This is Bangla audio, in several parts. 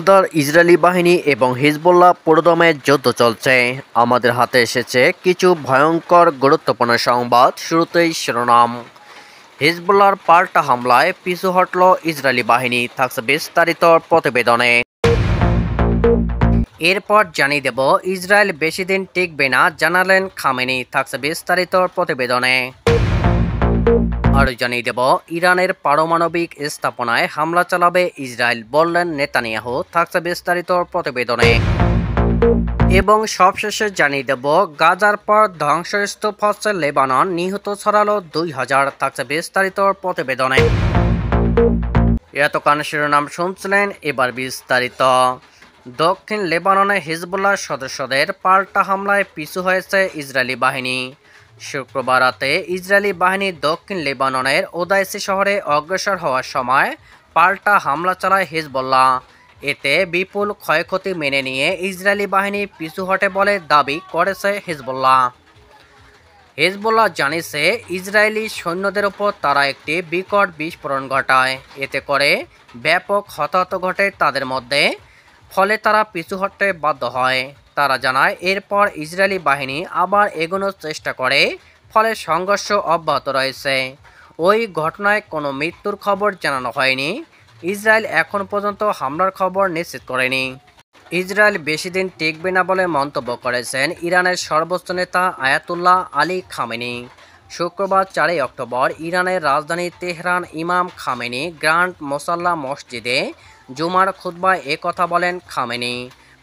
জোরদার ইসরায়েলি বাহিনী এবং হিজবুল্লাহ পুরোদমে যুদ্ধ চলছে। আমাদের হাতে এসেছে কিছু ভয়ঙ্কর গুরুত্বপূর্ণ সংবাদ। শুরুতেই শিরোনাম। হিজবুল্লাহর পাল্টা হামলায় পিছু হটল ইসরায়েলি বাহিনী, থাকছে বিস্তারিত প্রতিবেদনে। এরপর জানিয়ে দেব ইসরায়েল বেশি দিন টিকবে না, জানালেন খামেনি, থাকছে বিস্তারিত প্রতিবেদনে। আরও জানিয়ে দেব ইরানের পারমাণবিক স্থাপনায় হামলা চালাবে ইসরায়েল, বললেন নেতানিয়াহু, থাকছে বিস্তারিত প্রতিবেদনে। এবং সবশেষে জানিয়ে দেব গাজার পর ধ্বংসস্তূপ হচ্ছে লেবানন, নিহত ছড়ালো 2000, থাকছে বিস্তারিত প্রতিবেদনে। এতক্ষণ শিরোনাম শুনছিলেন, এবার বিস্তারিত। দক্ষিণ লেবাননে হিজবুল্লাহ সদস্যদের পাল্টা হামলায় পিছু হয়েছে ইসরায়েলি বাহিনী। শুক্রবার রাতে ইসরায়েলি বাহিনী দক্ষিণ লেবাননের ওদাইসি শহরে অগ্রসর হওয়ার সময় পাল্টা হামলা চালায় হিজবুল্লাহ। এতে বিপুল ক্ষয়ক্ষতি মেনে নিয়ে ইসরায়েলি বাহিনী পিছু হটে বলে দাবি করেছে হিজবুল্লাহ। হিজবুল্লাহ জানিয়েছে ইসরায়েলি সৈন্যদের উপর তারা একটি বিকট বিস্ফোরণ ঘটায়, এতে করে ব্যাপক হতাহত ঘটে তাদের মধ্যে, ফলে তারা পিছু হটতে বাধ্য হয়। তারা জানায় এরপর ইসরায়েলি বাহিনী আবার এগোনোর চেষ্টা করে, ফলে সংঘর্ষ অব্যাহত রয়েছে। ওই ঘটনায় কোনো মৃত্যুর খবর জানানো হয়নি। ইসরায়েল এখন পর্যন্ত হামলার খবর নিশ্চিত করেনি। ইসরায়েল বেশি দিন টিকবে না বলে মন্তব্য করেছেন ইরানের সর্বোচ্চ নেতা আয়াতুল্লাহ আলী খামেনি। শুক্রবার 4 অক্টোবর ইরানের রাজধানী তেহরান ইমাম খামেনি গ্র্যান্ড মোসাল্লা মসজিদে জুমার খুতবায় কথা বলেন খামেনি।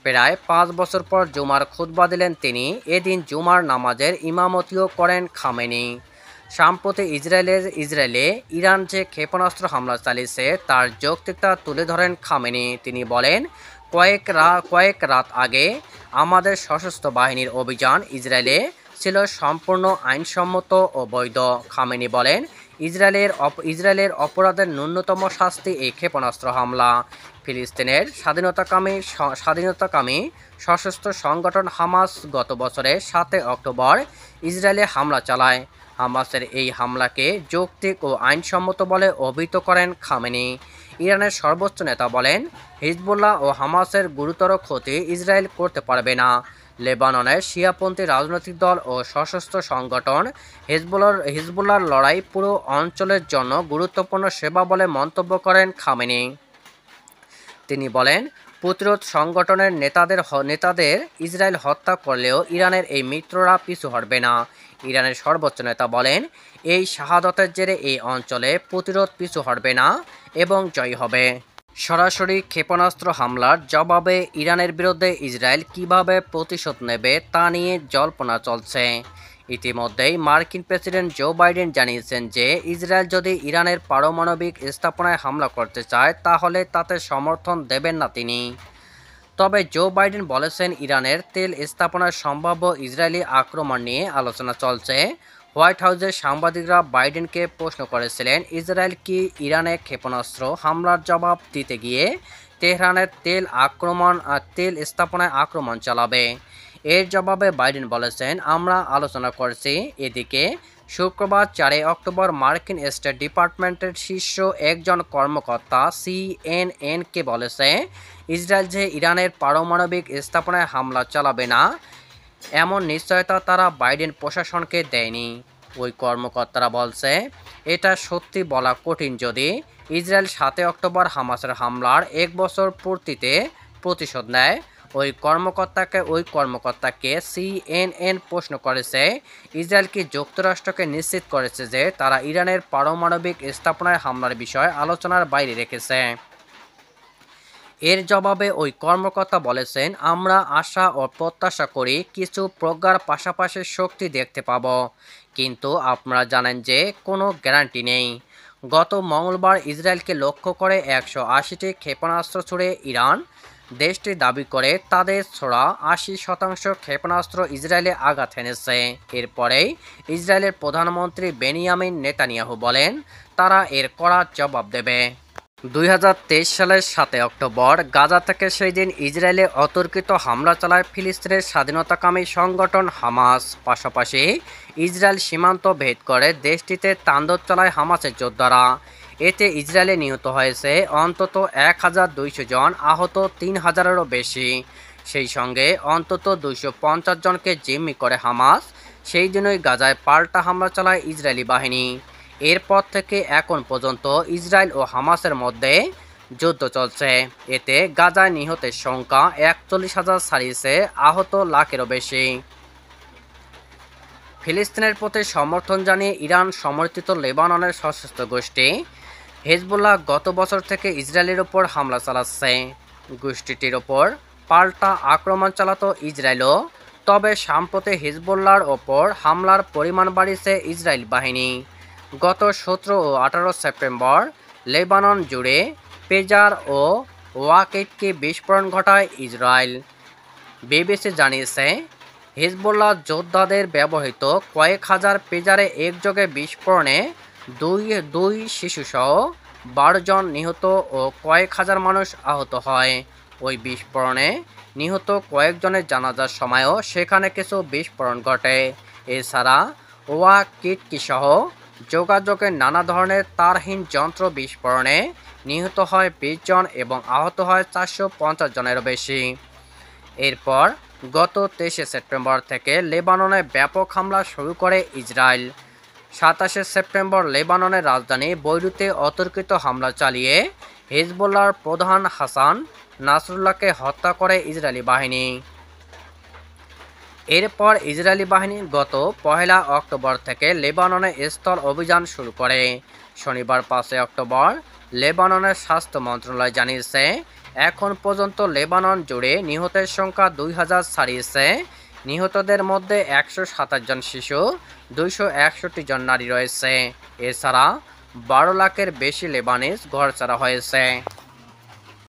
প্রায় 5 বছর পর জুমার খুতবা দিলেন তিনি। এদিন জুমার নামাজের ইমামতিও করেন খামেনি। সম্প্রতি ইসরায়েলে ইরান যে ক্ষেপণাস্ত্র হামলা চালিয়েছে তার যৌক্তিকতা তুলে ধরেন খামেনি। তিনি বলেন, কয়েক রাত আগে আমাদের সশস্ত্র বাহিনীর অভিযান ইসরায়েলে ছিল সম্পূর্ণ আইনসম্মত ও বৈধ। খামেনি বলেন, ইসরায়েলের অপরাধের ন্যূনতম শাস্তি এই ক্ষেপণাস্ত্র হামলা। ফিলিস্তিনের স্বাধীনতাকামী সশস্ত্র সংগঠন হামাস গত বছরের 7 অক্টোবর ইসরায়েলে হামলা চালায়। হামাসের এই হামলাকে যৌক্তিক ও আইনসম্মত বলে অভিহিত করেন খামেনি। ইরানের সর্বোচ্চ নেতা বলেন, হিজবুল্লাহ ও হামাসের গুরুতর ক্ষতি ইসরায়েল করতে পারবে না। লেবাননের শিয়াপন্থী রাজনৈতিক দল ও সশস্ত্র সংগঠন হিজবুল্লাহর লড়াই পুরো অঞ্চলের জন্য গুরুত্বপূর্ণ সেবা বলে মন্তব্য করেন খামেনি। তিনি বলেন, প্রতিরোধ সংগঠনের নেতাদের ইসরায়েল হত্যা করলেও ইরানের এই মিত্ররা পিছু হটবে না। ইরানের সর্বোচ্চ নেতা বলেন, এই শাহাদতের জেরে এই অঞ্চলে প্রতিরোধ পিছু হটবে না এবং জয় হবে। সরাসরি ক্ষেপণাস্ত্র হামলার জবাবে ইরানের বিরুদ্ধে ইসরায়েল কিভাবে প্রতিশোধ নেবে তা নিয়ে জল্পনা চলছে। ইতিমধ্যেই মার্কিন প্রেসিডেন্ট জো বাইডেন জানিয়েছেন যে ইসরায়েল যদি ইরানের পারমাণবিক স্থাপনায় হামলা করতে চায় তাহলে তাতে সমর্থন দেবেন না তিনি। তবে জো বাইডেন বলেছেন ইরানের তেল স্থাপনায় সম্ভাব্য ইসরায়েলি আক্রমণ নিয়ে আলোচনা চলছে। হোয়াইট হাউসের সাংবাদিকরা বাইডেনকে প্রশ্ন করেছিলেন ইসরায়েল কি ইরানে ক্ষেপণাস্ত্র হামলার জবাব দিতে গিয়ে তেহরানের তেল স্থাপনায় আক্রমণ চালাবে। এর জবাবে বাইডেন বলেছেন, আমরা আলোচনা করছি। এদিকে শুক্রবার 4 অক্টোবর মার্কিন স্টেট ডিপার্টমেন্টের শীর্ষ একজন কর্মকর্তা সিএনএনকে বলেছে ইসরায়েল যে ইরানের পারমাণবিক স্থাপনায় হামলা চালাবে না এমন নিশ্চয়তা তারা বাইডেন প্রশাসনকে দেয়নি। ওই কর্মকর্তারা বলছে, এটা সত্যি বলা কঠিন যদি ইসরায়েল 7 অক্টোবর হামাসের হামলার 1 বছর পূর্তিতে প্রতিশোধ নেয়। ওই কর্মকর্তাকে সিএনএন প্রশ্ন করেছে ইসরায়েল কি যুক্তরাষ্ট্রকে নিশ্চিত করেছে যে তারা ইরানের পারমাণবিক স্থাপনায় হামলার বিষয় আলোচনার বাইরে রেখেছে। এর জবাবে ওই কর্মকর্তা বলেছেন, আমরা আশা ও প্রত্যাশা করি কিছু প্রজ্ঞার পাশাপাশি শক্তি দেখতে পাব, কিন্তু আপনারা জানেন যে কোনো গ্যারান্টি নেই। গত মঙ্গলবার ইসরায়েলকে লক্ষ্য করে 180টি ক্ষেপণাস্ত্র ছুড়ে ইরান। দেশটি দাবি করে তাদের ছোড়া 80% ক্ষেপণাস্ত্র ইসরায়েলে আঘাত হেনেছে। এরপরেই ইসরায়েলের প্রধানমন্ত্রী বেনিয়ামিন নেতানিয়াহু বলেন তারা এর কড়া জবাব দেবে। 2023 সালের 7 অক্টোবর গাজা থেকে সেই দিন ইসরায়েলে অতর্কিত হামলা চালায় ফিলিস্তিনের স্বাধীনতাকামী সংগঠন হামাস। পাশাপাশি ইসরায়েল সীমান্ত ভেদ করে দেশটিতে তাণ্ডব চালায় হামাসের যোদ্ধারা। এতে ইসরায়েলে নিহত হয়েছে অন্তত 1,200 জন, আহত 3,000-এরও বেশি। সেই সঙ্গে অন্তত 250 জনকে জিম্মি করে হামাস। সেই দিনই গাজায় পাল্টা হামলা চালায় ইসরায়েলি বাহিনী। এরপর থেকে এখন পর্যন্ত ইসরায়েল ও হামাসের মধ্যে যুদ্ধ চলছে। এতে গাজায় নিহতের সংখ্যা 41,000 ছাড়িয়েছে, আহত লাখেরও বেশি। ফিলিস্তিনের প্রতি সমর্থন জানিয়ে ইরান সমর্থিত লেবাননের সশস্ত্র গোষ্ঠী হিজবুল্লাহ গত বছর থেকে ইসরায়েলের ওপর হামলা চালাচ্ছে। গোষ্ঠীটির ওপর পাল্টা আক্রমণ চালাতো ইসরায়েলও, তবে সম্প্রতি হিজবুল্লাহর ওপর হামলার পরিমাণ বাড়িয়েছে ইসরায়েল বাহিনী। গত 17 ও 18 সেপ্টেম্বর লেবানন জুড়ে পেজার ও ওয়াকেটকে বিস্ফোরণ ঘটায় ইসরায়েল। বিবিসি জানিয়েছে, হিজবুল্লাহ যোদ্ধাদের ব্যবহৃত কয়েক হাজার পেজারে একযোগে বিস্ফোরণে দুই শিশুসহ 12 জন নিহত ও কয়েক হাজার মানুষ আহত হয়। ওই বিস্ফোরণে নিহত কয়েকজনের জানাজার সময়ও সেখানে কিছু বিস্ফোরণ ঘটে। এছাড়া ওয়াকিটকিসহ যোগাযোগের নানা ধরনের তারহীন যন্ত্র বিস্ফোরণে নিহত হয় 20 জন এবং আহত হয় 450 জনেরও বেশি। এরপর গত 23 সেপ্টেম্বর থেকে লেবাননে ব্যাপক হামলা শুরু করে ইসরায়েল। 27 সেপ্টেম্বর লেবাননের রাজধানী বৈরুতে অতর্কিত হামলা চালিয়ে হিজবুল্লাহর প্রধান হাসান নাসরুল্লাহকে হত্যা করে ইসরায়েলি বাহিনী। এরপর ইসরায়েলি বাহিনী গত 1 অক্টোবর থেকে লেবাননে স্থল অভিযান শুরু করে। শনিবার 5 অক্টোবর লেবাননের স্বাস্থ্য মন্ত্রণালয় জানিয়েছে, এখন পর্যন্ত লেবানন জুড়ে নিহতের সংখ্যা 2,000 ছাড়িয়েছে। নিহতদের মধ্যে 127 জন শিশু, 261 জন নারী রয়েছে। এছাড়া 12 লাখের বেশি লেবানিজ ঘরছাড়া হয়েছে।